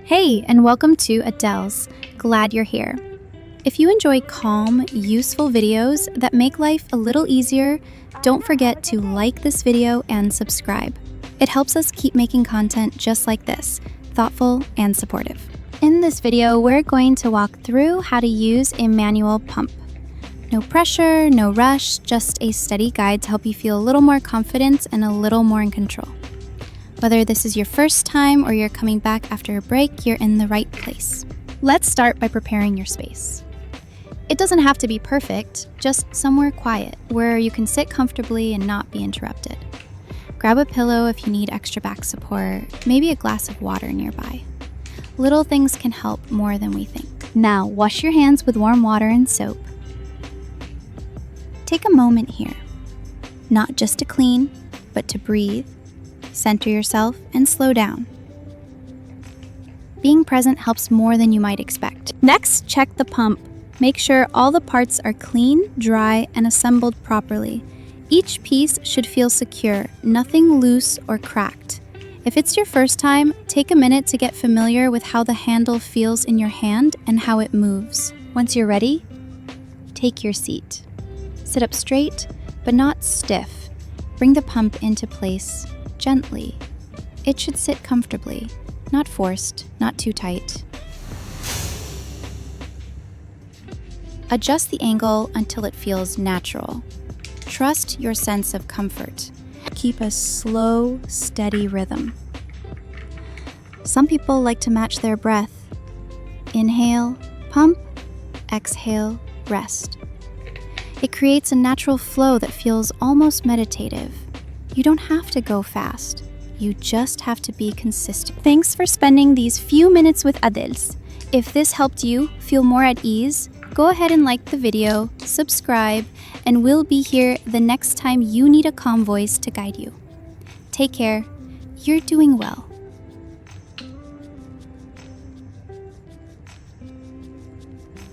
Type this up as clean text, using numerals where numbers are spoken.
Hey, and welcome to Adells. Glad you're here. If you enjoy calm, useful videos that make life a little easier, don't forget to like this video and subscribe. It helps us keep making content just like this, thoughtful and supportive. In this video, we're going to walk through how to use a manual pump. No pressure, no rush, just a steady guide to help you feel a little more confident and a little more in control. Whether this is your first time or you're coming back after a break, you're in the right place. Let's start by preparing your space. It doesn't have to be perfect, just somewhere quiet where you can sit comfortably and not be interrupted. Grab a pillow if you need extra back support, maybe a glass of water nearby. Little things can help more than we think. Now, wash your hands with warm water and soap. Take a moment here, not just to clean, but to breathe. Center yourself and slow down. Being present helps more than you might expect. Next, check the pump. Make sure all the parts are clean, dry, and assembled properly. Each piece should feel secure, nothing loose or cracked. If it's your first time, take a minute to get familiar with how the handle feels in your hand and how it moves. Once you're ready, take your seat. Sit up straight, but not stiff. Bring the pump into place gently. It should sit comfortably, not forced, not too tight. Adjust the angle until it feels natural. Trust your sense of comfort. Keep a slow, steady rhythm. Some people like to match their breath. Inhale, pump, exhale, rest. It creates a natural flow that feels almost meditative. You don't have to go fast. You just have to be consistent. Thanks for spending these few minutes with Adells. If this helped you feel more at ease, go ahead and like the video, subscribe, and we'll be here the next time you need a calm voice to guide you. Take care. You're doing well.